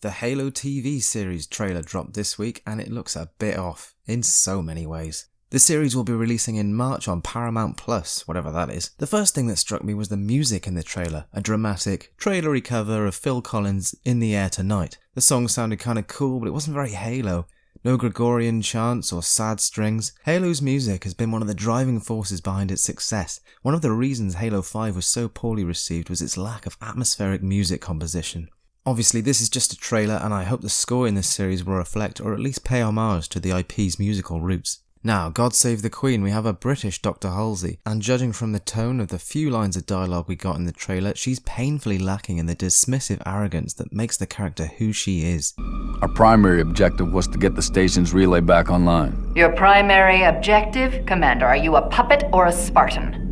The Halo TV series trailer dropped this week and it looks a bit off, in so many ways. The series will be releasing in March on Paramount Plus, whatever that is. The first thing that struck me was the music in the trailer, a dramatic, trailery cover of Phil Collins' In the Air Tonight. The song sounded kinda cool, but it wasn't very Halo. No Gregorian chants or sad strings. Halo's music has been one of the driving forces behind its success. One of the reasons Halo 5 was so poorly received was its lack of atmospheric music composition. Obviously this is just a trailer and I hope the score in this series will reflect or at least pay homage to the IP's musical roots. Now, God Save the Queen, we have a British Dr. Halsey, and judging from the tone of the few lines of dialogue we got in the trailer, she's painfully lacking in the dismissive arrogance that makes the character who she is. Our primary objective was to get the station's relay back online. Your primary objective? Commander, are you a puppet or a Spartan?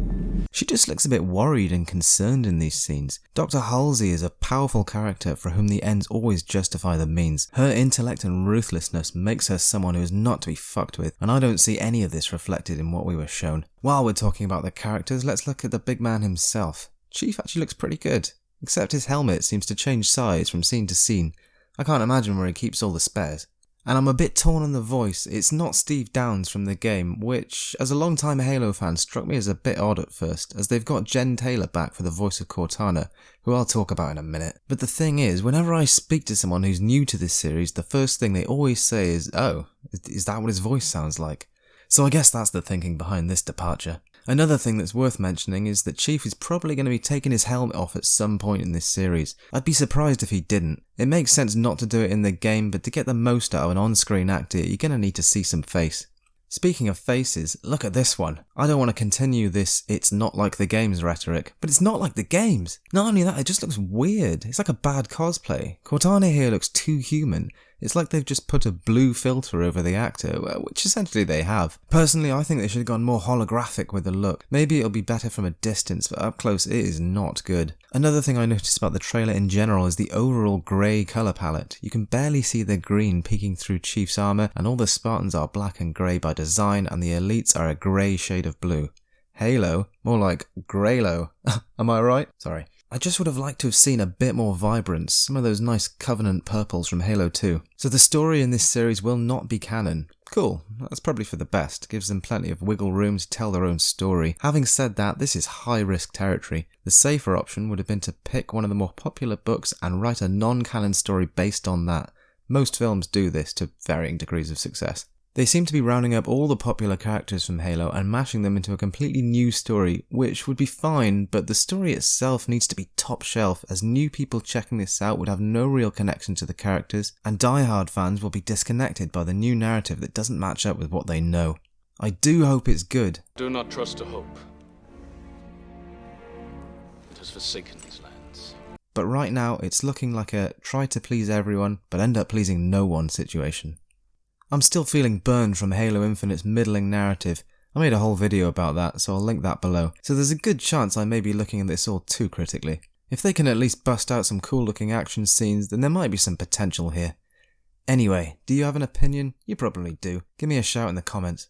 She just looks a bit worried and concerned in these scenes. Dr. Halsey is a powerful character for whom the ends always justify the means. Her intellect and ruthlessness makes her someone who is not to be fucked with, and I don't see any of this reflected in what we were shown. While we're talking about the characters, let's look at the big man himself. Chief actually looks pretty good, except his helmet seems to change size from scene to scene. I can't imagine where he keeps all the spares. And I'm a bit torn on the voice. It's not Steve Downes from the game, which, as a long-time Halo fan, struck me as a bit odd at first, as they've got Jen Taylor back for the voice of Cortana, who I'll talk about in a minute. But the thing is, whenever I speak to someone who's new to this series, the first thing they always say is, "Oh, is that what his voice sounds like?" So I guess that's the thinking behind this departure. Another thing that's worth mentioning is that Chief is probably going to be taking his helmet off at some point in this series. I'd be surprised if he didn't. It makes sense not to do it in the game, but to get the most out of an on-screen actor, you're going to need to see some face. Speaking of faces, look at this one. I don't want to continue this "it's not like the games" rhetoric, but it's not like the games. Not only that, it just looks weird. It's like a bad cosplay. Cortana here looks too human. It's like they've just put a blue filter over the actor, which essentially they have. Personally, I think they should have gone more holographic with the look. Maybe it'll be better from a distance, but up close it is not good. Another thing I noticed about the trailer in general is the overall grey colour palette. You can barely see the green peeking through Chief's armour, and all the Spartans are black and grey by design, and the elites are a grey shade of blue. Halo? More like Greylo. Am I right? Sorry. I just would have liked to have seen a bit more vibrance, some of those nice Covenant purples from Halo 2. So the story in this series will not be canon. Cool, that's probably for the best, gives them plenty of wiggle room to tell their own story. Having said that, this is high-risk territory. The safer option would have been to pick one of the more popular books and write a non-canon story based on that. Most films do this to varying degrees of success. They seem to be rounding up all the popular characters from Halo and mashing them into a completely new story, which would be fine, but the story itself needs to be top shelf, as new people checking this out would have no real connection to the characters, and die-hard fans will be disconnected by the new narrative that doesn't match up with what they know. I do hope it's good. Do not trust to hope. It has forsaken these lands. But right now, it's looking like a try to please everyone, but end up pleasing no one situation. I'm still feeling burned from Halo Infinite's middling narrative. I made a whole video about that, so I'll link that below. So there's a good chance I may be looking at this all too critically. If they can at least bust out some cool looking action scenes, then there might be some potential here. Anyway, do you have an opinion? You probably do. Give me a shout in the comments.